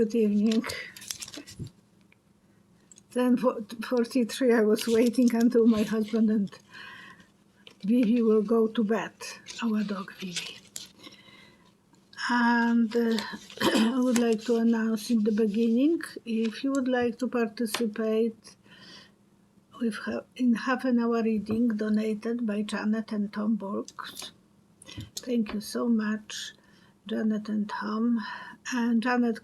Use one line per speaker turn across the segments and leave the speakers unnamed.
Good evening. 10:43, I was waiting until my husband and Vivi will go to bed, our dog Vivi. And I would like to announce in the beginning, if you would like to participate in half an hour reading donated by Janet and Tom Burks. Thank you so much, Janet and Tom. And Janet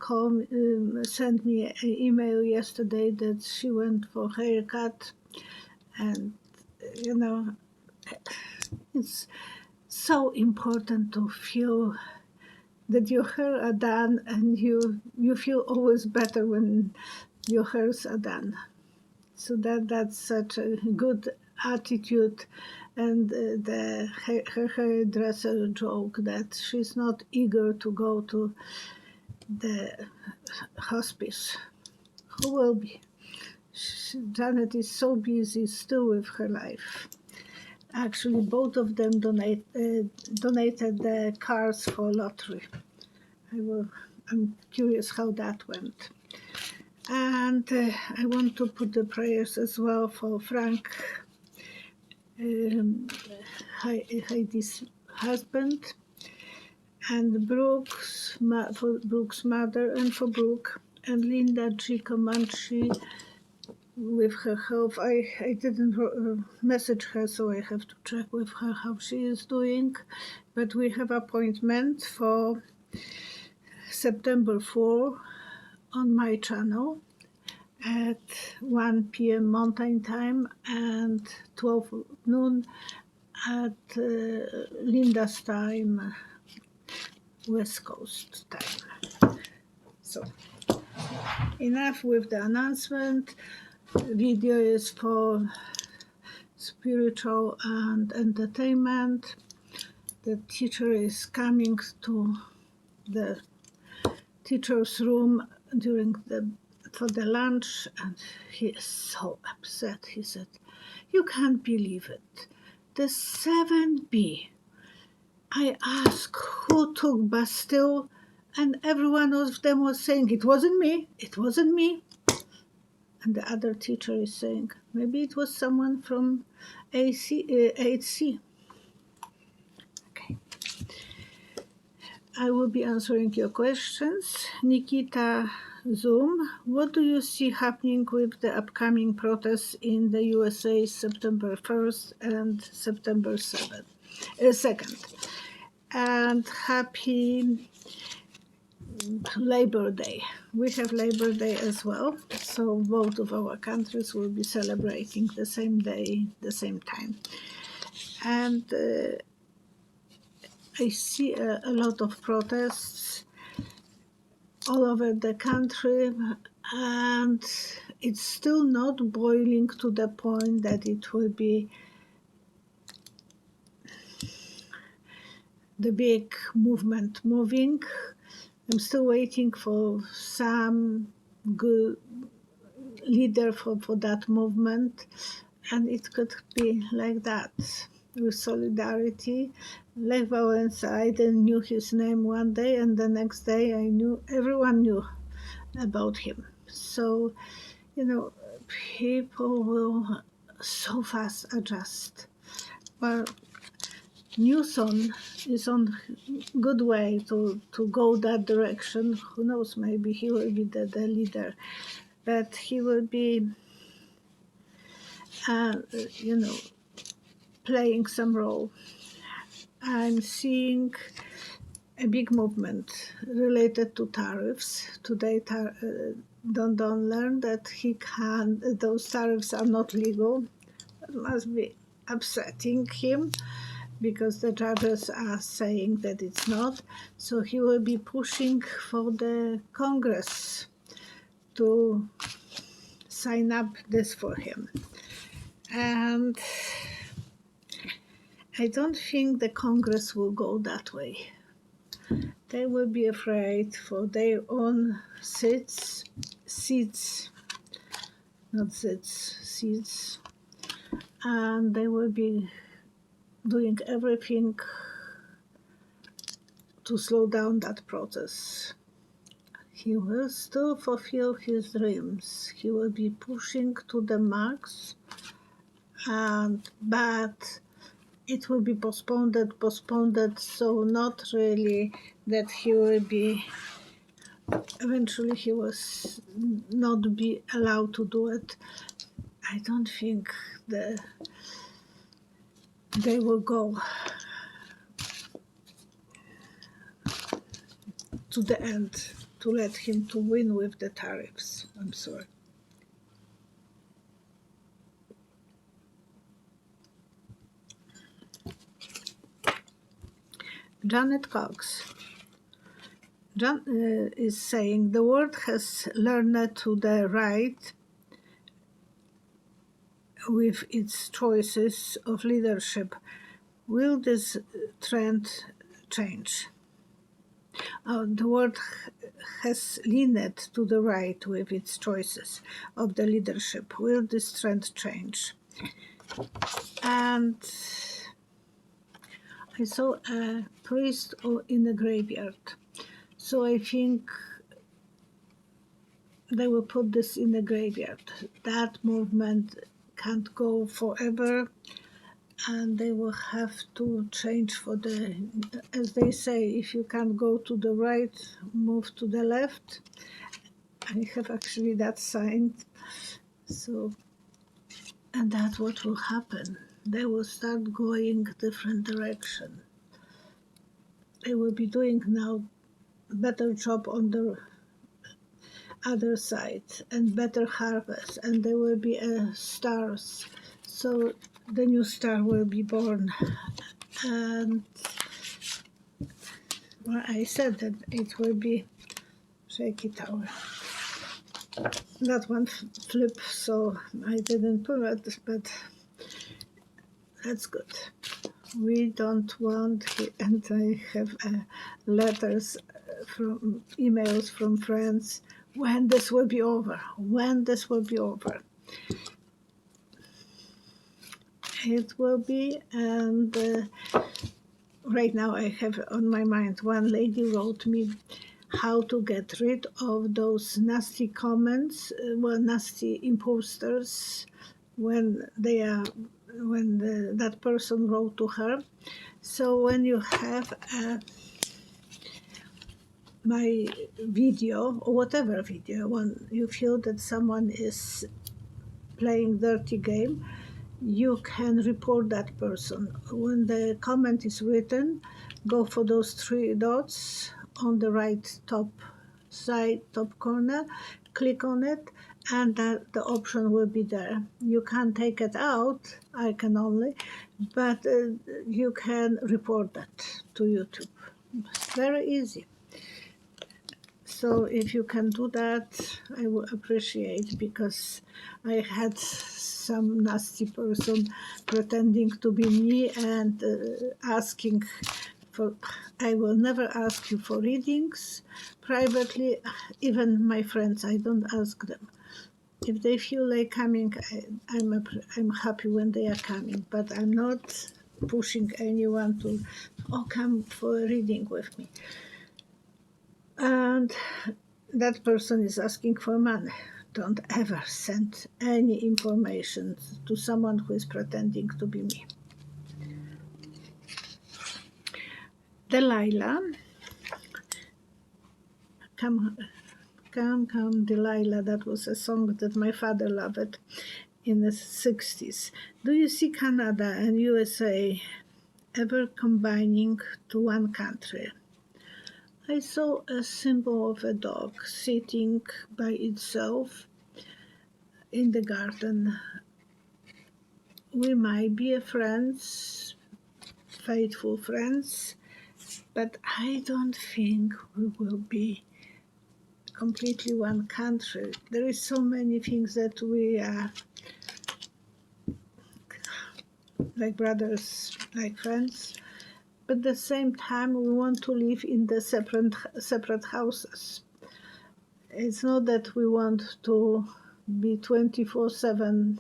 sent me an email yesterday that she went for haircut, and it's so important to feel that your hair are done, and you feel always better when your hairs are done. So that's such a good attitude. And her hairdresser joke that she's not eager to go to the hospice. Who will be? Janet is so busy still with her life. Actually, both of them donated the cars for lottery. I'm curious how that went. And I want to put the prayers as well for Frank, Heidi's husband, and for Brooke's mother, and for Brooke, and Linda G. Comanche with her health. I didn't message her, so I have to check with her how she is doing. But we have appointment for September 4 on my channel at 1 p.m. Mountain Time and 12 noon at Linda's time, West Coast time. So, enough with the announcement. Video is for spiritual and entertainment. The teacher is coming to the teacher's room for the lunch, and he is so upset. He said, "You can't believe it. The 7B. I asked who took Bastille, and every one of them was saying, it wasn't me, it wasn't me." And the other teacher is saying, maybe it was someone from 8C. Okay. I will be answering your questions. Nikita Zoom, what do you see happening with the upcoming protests in the USA September 1st and September 2nd? And happy Labor Day. We have Labor Day as well, so both of our countries will be celebrating the same day, the same time. And I see a lot of protests all over the country, and it's still not boiling to the point that it will be the big movement moving. I'm still waiting for some good leader for that movement, and it could be like that, with solidarity. Lech Wałęsa, I didn't knew his name one day, and the next day everyone knew about him. So, people will so fast adjust. Well, Newsom is on good way to go that direction. Who knows, maybe he will be the leader, but he will be, playing some role. I'm seeing a big movement related to tariffs. Today, Don learned that those tariffs are not legal. It must be upsetting him, because the judges are saying that it's not. So he will be pushing for the Congress to sign up this for him. And I don't think the Congress will go that way. They will be afraid for their own seats, and they will be doing everything to slow down that process. He will still fulfill his dreams. He will be pushing to the max, but it will be postponed, so not really that he will be, eventually he will not be allowed to do it. I don't think they will go to the end to let him to win with the tariffs. I'm sorry. Janet Cox. John is saying the world has learned to the right with its choices of leadership. Will this trend change? The world has leaned to the right with its choices of the leadership. Will this trend change? And I saw a priest in a graveyard. So I think they will put this in the graveyard. That movement can't go forever, and they will have to change for the, as they say, if you can't go to the right, move to the left. I have actually that sign. So, and that's what will happen. They will start going different direction. They will be doing now better job on the other side and better harvest, and there will be stars. So the new star will be born. And well, I said that it will be shaky tower. That one flip, so I didn't pull it, but that's good. We don't want, and I have letters from emails from friends, when this will be over, when this will be over. It will be, and right now I have on my mind, one lady wrote me how to get rid of those nasty comments, nasty imposters, when they are, when that person wrote to her. So when you have my video or whatever video, when you feel that someone is playing dirty game, you can report that person. When the comment is written, go for those three dots on the right top side, top corner, click on it, and the option will be there. You can't take it out, I can only, but you can report that to YouTube. It's very easy. So if you can do that, I will appreciate, because I had some nasty person pretending to be me and asking for, I will never ask you for readings privately. Even my friends, I don't ask them. If they feel like coming, I'm happy when they are coming, but I'm not pushing anyone to, come for a reading with me. And that person is asking for money. Don't ever send any information to someone who is pretending to be me. Delilah, come, Delilah. That was a song that my father loved in the 60s. Do you see Canada and USA ever combining to one country? I saw a symbol of a dog sitting by itself in the garden. We might be friends, faithful friends, but I don't think we will be completely one country. There is so many things that we are like brothers, like friends, but at the same time we want to live in the separate houses. It's not that we want to be 24/7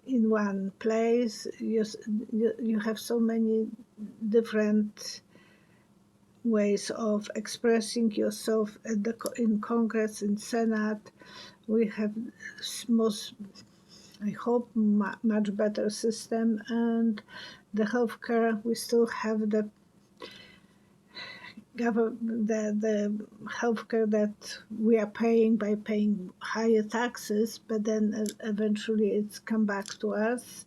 in one place. You have so many different ways of expressing yourself in Congress, in Senate. We have most, I hope, much better system, and the healthcare, we still have the healthcare that we are paying by paying higher taxes, but then eventually it's come back to us.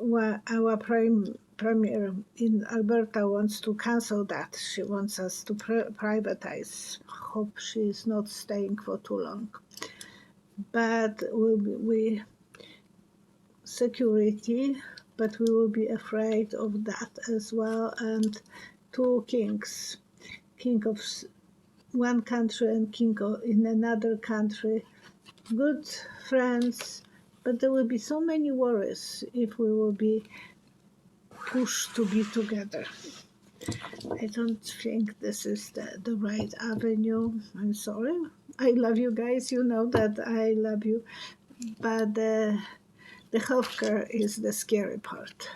Our premier in Alberta wants to cancel that. She wants us to privatize. Hope she is not staying for too long. But we security, but we will be afraid of that as well. And two kings, king of one country and king in another country, good friends, but there will be so many worries if we will be pushed to be together. I don't think this is the right avenue. I'm sorry. I love you guys. You know that I love you. But the healthcare is the scary part.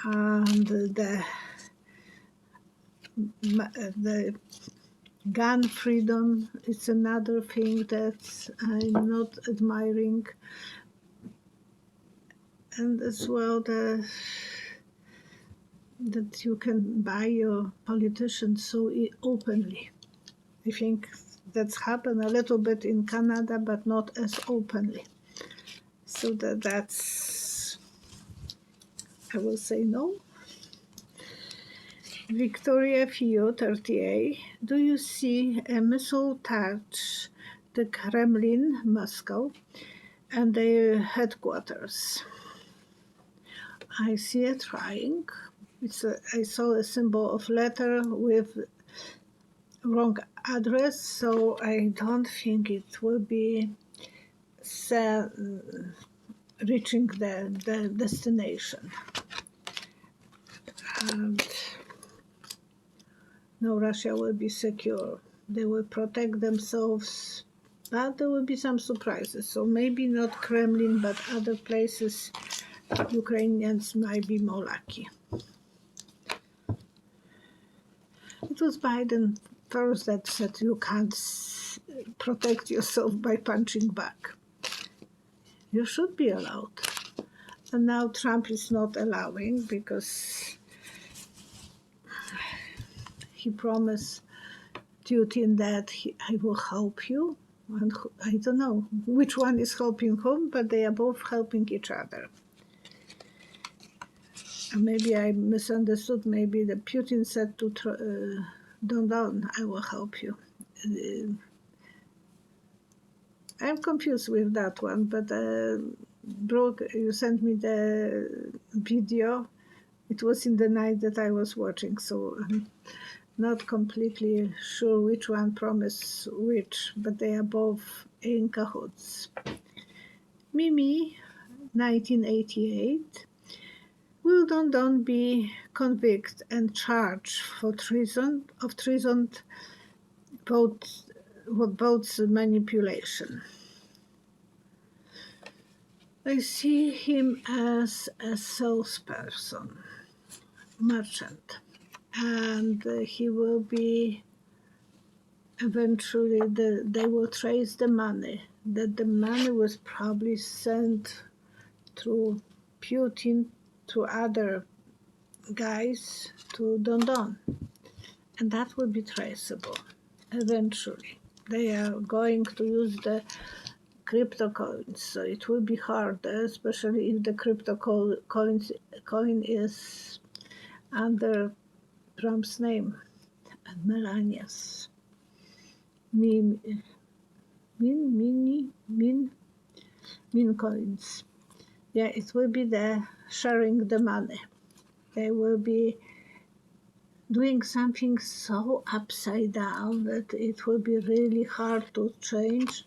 And the gun freedom is another thing that I'm not admiring. And as well, that you can buy your politicians so openly. I think that's happened a little bit in Canada, but not as openly. So that's, I will say no. Victoria Fio, 38. Do you see a missile touch the Kremlin, Moscow, and their headquarters? I see it trying. I saw a symbol of letter with wrong address, so I don't think it will be reaching the destination. And no, Russia will be secure. They will protect themselves, but there will be some surprises. So maybe not Kremlin, but other places, Ukrainians might be more lucky. It was Biden first that said you can't protect yourself by punching back. You should be allowed. And now Trump is not allowing because he promised Putin that I will help you. And I don't know which one is helping whom, but they are both helping each other. And maybe I misunderstood. Maybe the Putin said to Don, I will help you. I'm confused with that one, but Brooke, you sent me the video. It was in the night that I was watching, so I'm not completely sure which one promised which, but they are both in cahoots. Mimi, 1988. Will Don be convicted and charged for treason votes manipulation? I see him as a salesperson, merchant, and he will be eventually, they will trace the money, that the money was probably sent through Putin to other guys to Don, and that will be traceable eventually. They are going to use the crypto coins, so it will be hard, especially if the crypto coin is under Trump's name and Melania's. Min coins. Yeah, it will be the sharing the money. They will be doing something so upside down that it will be really hard to change,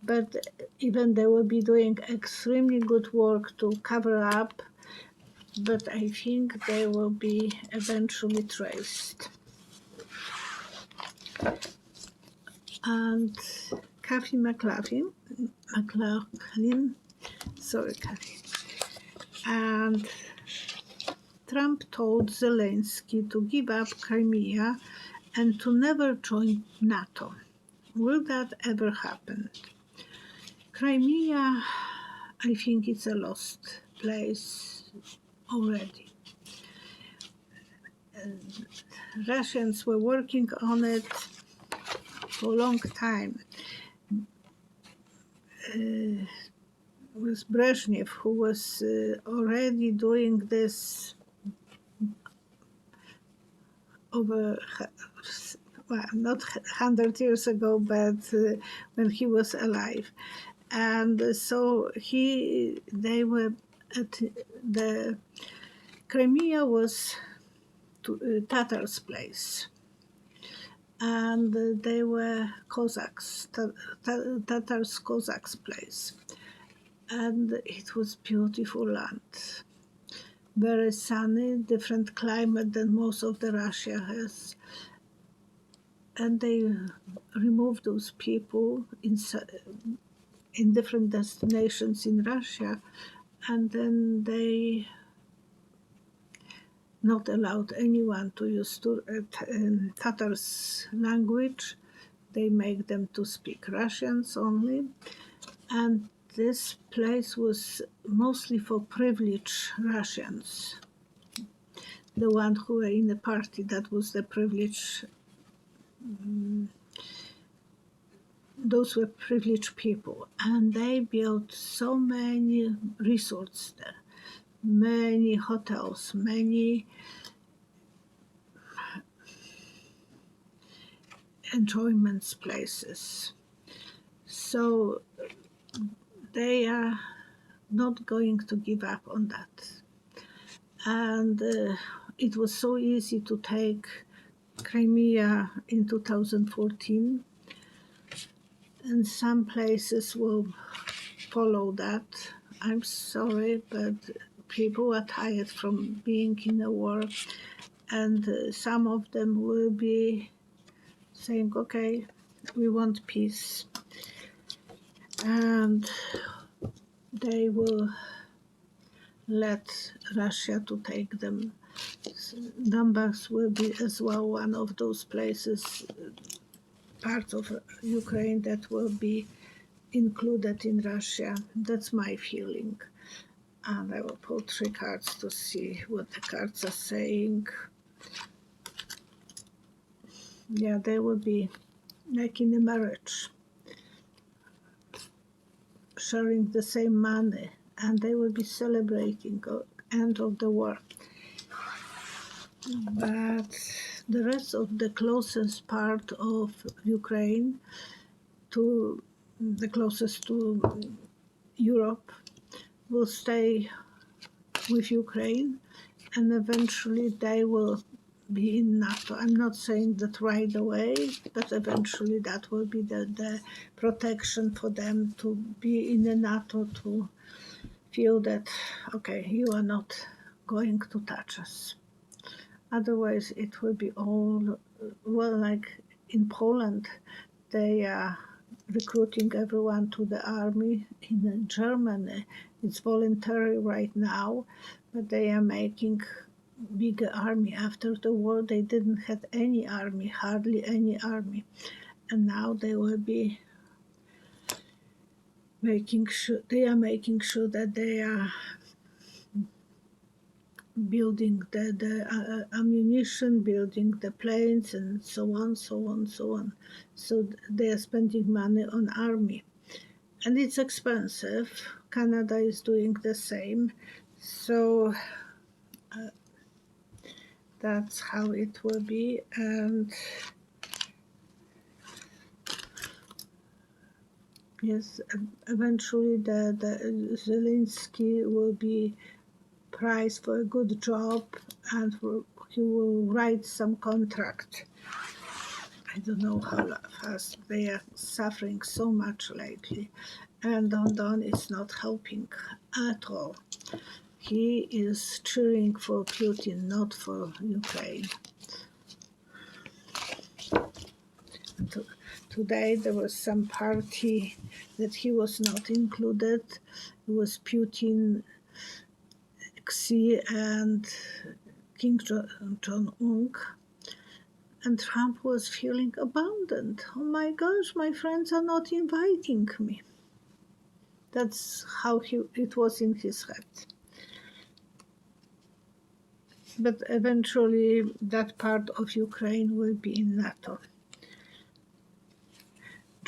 but even they will be doing extremely good work to cover up, but I think they will be eventually traced. And Kathy McLaughlin, sorry, Kathy. And Trump told Zelensky to give up Crimea and to never join NATO. Will that ever happen? Crimea, I think it's a lost place already. Russians were working on it for a long time. It was Brezhnev who was already doing this over, well, not 100 years ago, but when he was alive. And so they were at the Crimea was Tatars' place, and they were Cossacks, Tatars' Cossacks' place, and it was beautiful land, very sunny, different climate than most of the Russia has, and they removed those people in different destinations in Russia, and then they not allowed anyone to use Tatars language. They make them to speak Russians only. And this place was mostly for privileged Russians. The ones who were in the party, that was the privileged, those were privileged people. And they built so many resorts there, many hotels, many enjoyment places. So they are not going to give up on that. And it was so easy to take Crimea in 2014. And some places will follow that. I'm sorry, but people are tired from being in a war, and some of them will be saying, okay, we want peace, and they will let Russia to take them. Donbass will be as well one of those places, part of Ukraine, that will be included in Russia. That's my feeling. And I will pull 3 cards to see what the cards are saying. Yeah, they will be like in a marriage, sharing the same money, and they will be celebrating the end of the war. But the rest of the closest part of Ukraine, to the closest to Europe, will stay with Ukraine, and eventually they will be in NATO. I'm not saying that right away, but eventually that will be the protection for them to be in the NATO, to feel that, okay, you are not going to touch us. Otherwise, it will be all, well, like in Poland, they are recruiting everyone to the army. In Germany, it's voluntary right now, but they are making bigger army. After the war, they didn't have any army, hardly any army, and now they will be making sure that they are building the ammunition, building the planes, and so on. So they are spending money on army, and it's expensive. Canada is doing the same, so that's how it will be. And yes, eventually the Zelensky will be prized for a good job, and he will write some contract. I don't know how fast. They are suffering so much lately, and Don is not helping at all. He is cheering for Putin, not for Ukraine. Today there was some party that he was not included. It was Putin, Xi, and King Jong-un, and Trump was feeling abandoned. Oh my gosh, my friends are not inviting me. That's how it was in his head. But eventually that part of Ukraine will be in NATO.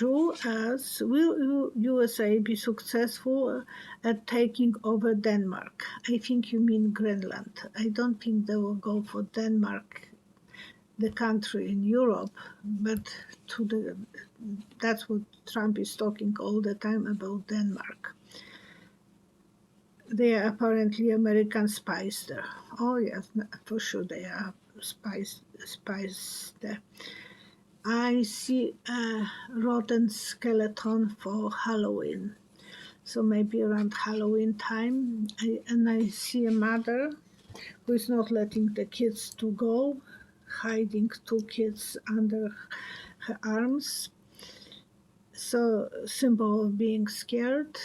Will USA be successful at taking over Denmark? I think you mean Greenland. I don't think they will go for Denmark, the country in Europe, but that's what Trump is talking all the time about, Denmark. They are apparently American spies there. Oh yes, for sure they are spies there. I see a rotten skeleton for Halloween. So maybe around Halloween time. I see a mother who is not letting the kids to go, hiding 2 kids under her arms. So symbol of being scared,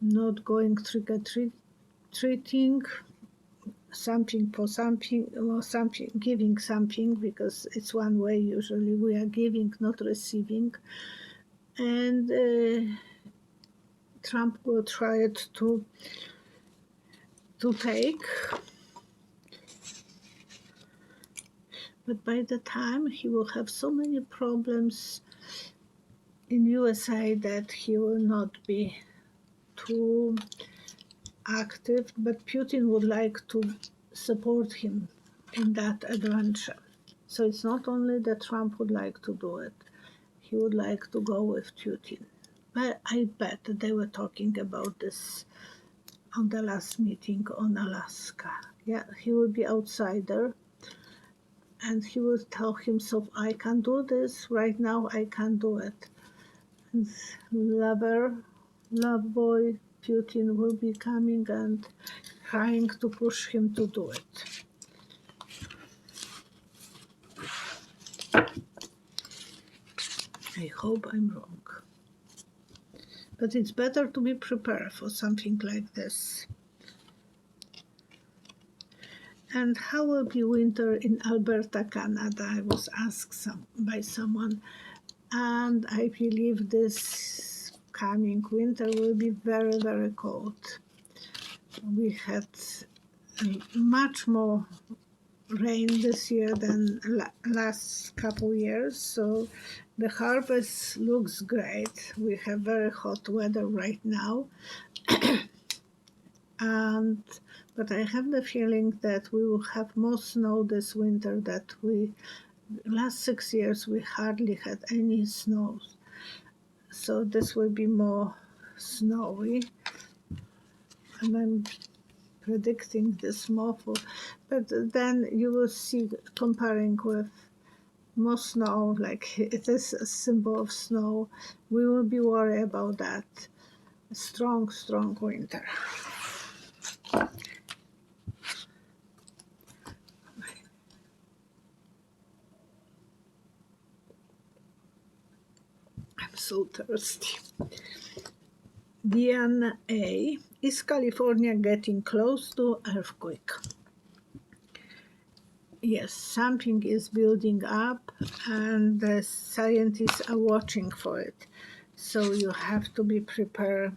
not going trick-or-treating, something for something, or something, giving something, because it's one way usually we are giving, not receiving. And Trump will try it to take, but by the time he will have so many problems in USA that he will not be too active, but Putin would like to support him in that adventure. So it's not only that Trump would like to do it, he would like to go with Putin. But I bet they were talking about this on the last meeting on Alaska. Yeah, he will be outsider, and he will tell himself, I can do this, right now I can do it. And love boy Putin will be coming and trying to push him to do it. I hope I'm wrong. But it's better to be prepared for something like this. And how will be winter in Alberta, Canada? I was asked by someone. And I believe this coming winter will be very, very cold. We had much more rain this year than last couple years, so the harvest looks great. We have very hot weather right now. But I have the feeling that we will have more snow this winter that last 6 years we hardly had any snow. So this will be more snowy. And I'm predicting this more but then you will see, comparing with more snow, like it is a symbol of snow, we will be worried about that. Strong winter. I'm so thirsty. DNA, is California getting close to earthquake? Yes, something is building up and the scientists are watching for it. So you have to be prepared.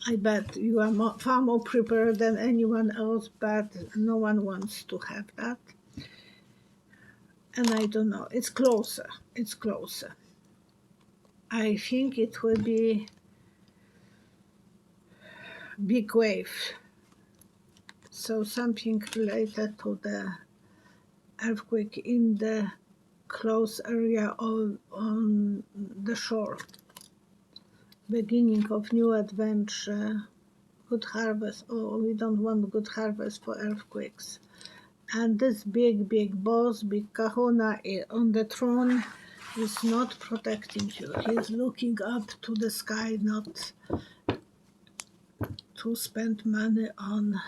I bet you are far more prepared than anyone else, but no one wants to have that. And I don't know, it's closer. I think it will be big wave. So something related to the earthquake in the close area on the shore. Beginning of new adventure, good harvest. Oh, we don't want good harvest for earthquakes. And this big boss, big kahuna on the throne is not protecting you. He's looking up to the sky, not to spend money on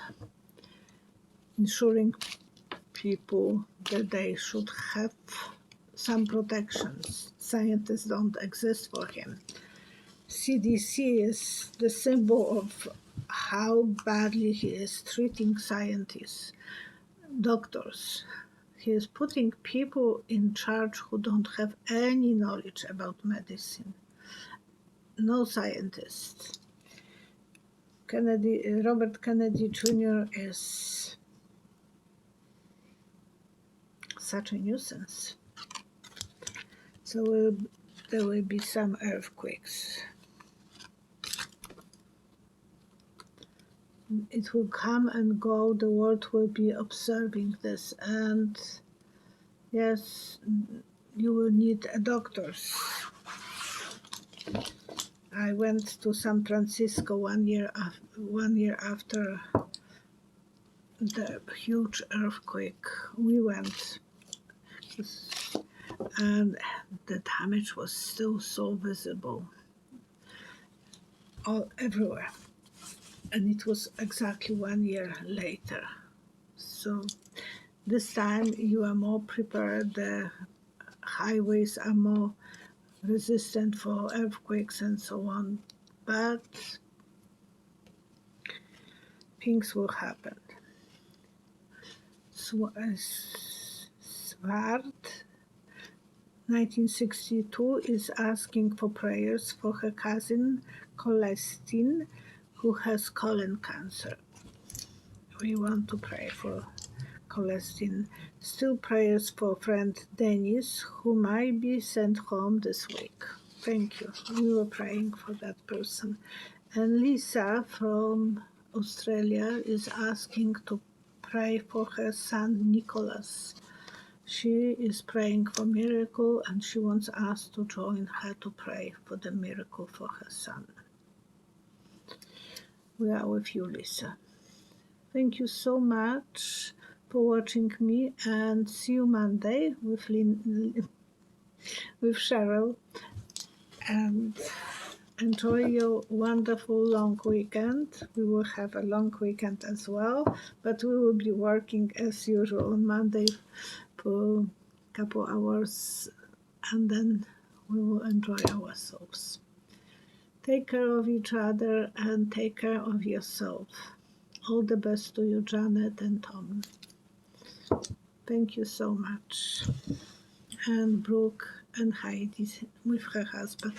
ensuring people that they should have some protections. Scientists don't exist for him. CDC is the symbol of how badly he is treating scientists. doctors. He is putting people in charge who don't have any knowledge about medicine. No scientists. Robert Kennedy Jr. is such a nuisance. So there will be some earthquakes. It will come and go. The world will be observing this, and yes, you will need doctors. I went to San Francisco 1 year after the huge earthquake. We went, and the damage was still so visible everywhere. And it was exactly 1 year later. So this time you are more prepared. The highways are more resistant for earthquakes and so on. But things will happen. Swart, 1962, is asking for prayers for her cousin Celestine, who has colon cancer. We want to pray for Celestine. Still prayers for friend Dennis, who might be sent home this week. Thank you. We were praying for that person. And Lisa from Australia is asking to pray for her son Nicholas. She is praying for miracle, and she wants us to join her to pray for the miracle for her son. We are with you, Lisa. Thank you so much for watching me, and see you Monday with Cheryl. And enjoy your wonderful long weekend. We will have a long weekend as well, but we will be working as usual on Monday for a couple hours, and then we will enjoy ourselves. Take care of each other and take care of yourself. All the best to you, Janet and Tom. Thank you so much. And Brooke and Heidi with her husband.